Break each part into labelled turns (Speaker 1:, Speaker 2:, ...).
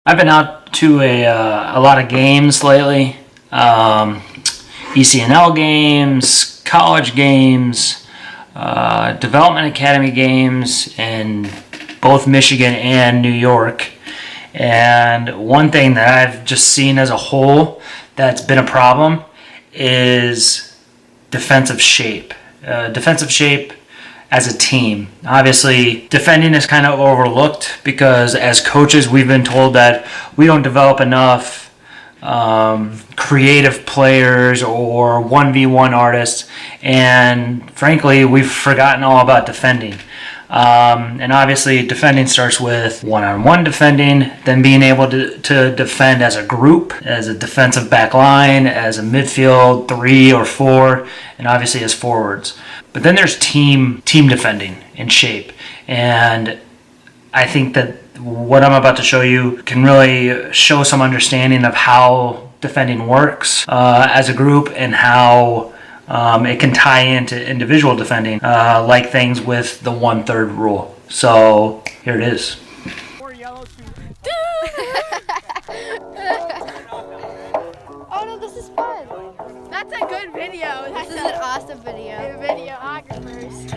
Speaker 1: I've been out to a lot of games lately, ECNL games, college games, development academy games in both Michigan and New York. And one thing that I've just seen as a whole that's been a problem is defensive shape. Defensive shape as a team. Obviously, defending is kind of overlooked because as coaches, we've been told that we don't develop enough creative players or 1v1 artists, and frankly, we've forgotten all about defending. And obviously, defending starts with one-on-one defending, then being able to defend as a group, as a defensive back line, as a midfield 3 or 4, and obviously as forwards. But then there's team defending in shape, and I think that what I'm about to show you can really show some understanding of how defending works as a group and how it can tie into individual defending, like things with the 1/3 rule. So here it is.
Speaker 2: Oh no, this is fun. That's a good video. This is an awesome video. Videographers.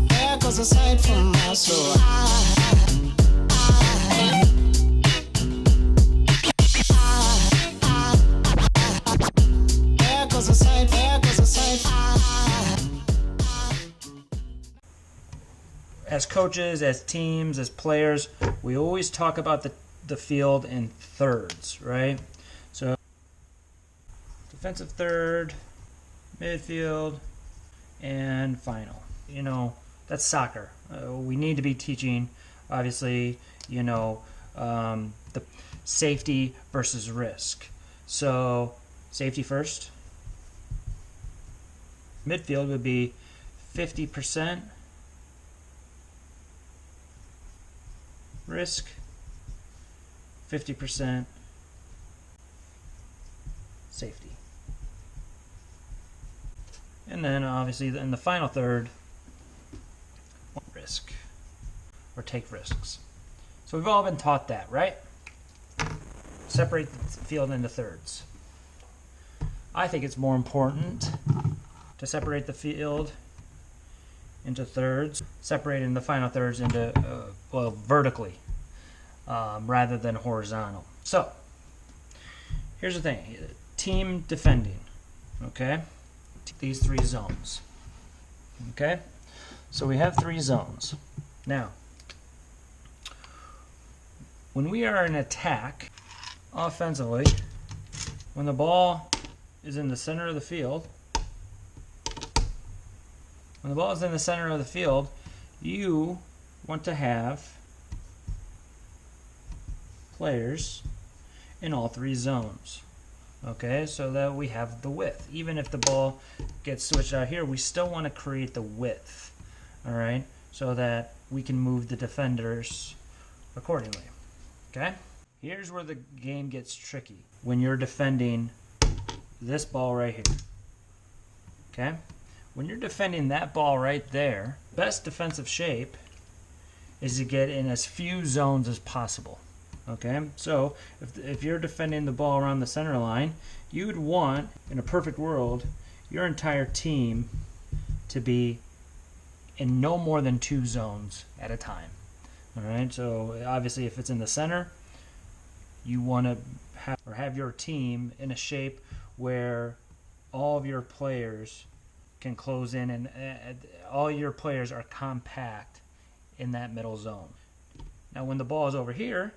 Speaker 3: There goes a sight from my soul.
Speaker 1: As coaches, as teams, as players, we always talk about the field in thirds, right? So defensive third, midfield, and final. You know, that's soccer. We need to be teaching, obviously, you know, the safety versus risk. So safety first. Midfield would be 50% risk, 50% safety. And then obviously in the final third, risk or take risks. So we've all been taught that, right? Separate the field into thirds. I think it's more important to separate the field into thirds, separating the final thirds into, vertically rather than horizontal. So, here's the thing. Team defending, okay? These 3 zones, okay? So we have 3 zones. Now, when we are in attack, offensively, when the ball is in the center of the field, you want to have players in all 3 zones. Okay, so that we have the width. Even if the ball gets switched out here, we still want to create the width. All right, so that we can move the defenders accordingly. Okay, here's where the game gets tricky when you're defending this ball right here. Okay. When you're defending that ball right there, best defensive shape is to get in as few zones as possible. Okay, so if you're defending the ball around the center line, you would want, in a perfect world, your entire team to be in no more than 2 zones at a time. All right, so obviously if it's in the center, you want to have your team in a shape where all of your players can close in and all your players are compact in that middle zone. Now when the ball is over here,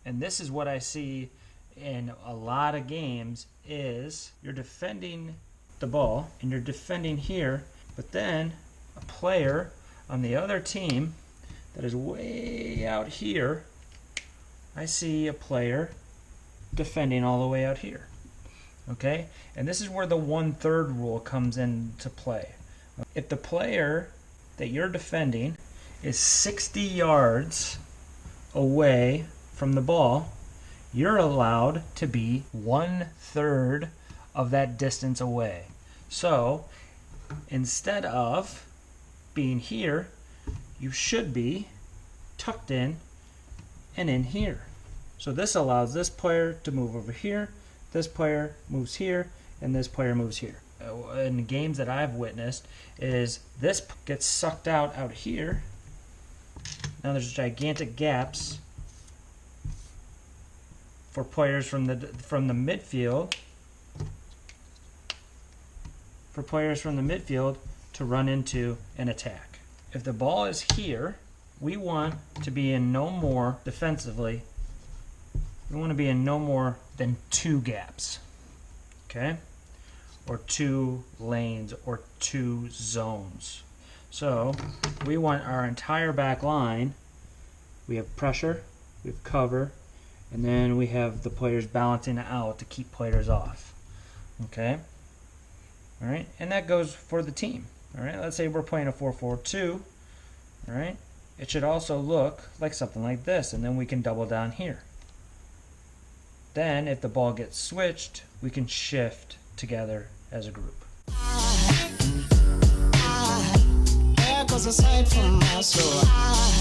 Speaker 1: and this is what I see in a lot of games, is you're defending the ball and you're defending here, but then a player on the other team that is way out here, I see a player defending all the way out here. Okay, and this is where the 1/3 rule comes into play. If the player that you're defending is 60 yards away from the ball, you're allowed to be 1/3 of that distance away. So instead of being here, you should be tucked in and in here. So this allows this player to move over here, this player moves here, and this player moves here. In the games that I've witnessed, is this gets sucked out here. Now there's gigantic gaps for players from the midfield. For players from the midfield to run into an attack. If the ball is here, we want to be in no more defensively. We want to be in no more than 2 gaps. Okay? Or 2 lanes or 2 zones. So we want our entire back line. We have pressure, we have cover, and then we have the players balancing out to keep players off. Okay? Alright, and that goes for the team. Alright, let's say we're playing a 4-4-2. Alright, it should also look like something like this, and then we can double down here. Then, if the ball gets switched, we can shift together as a group.
Speaker 3: There goes a sight from my soul.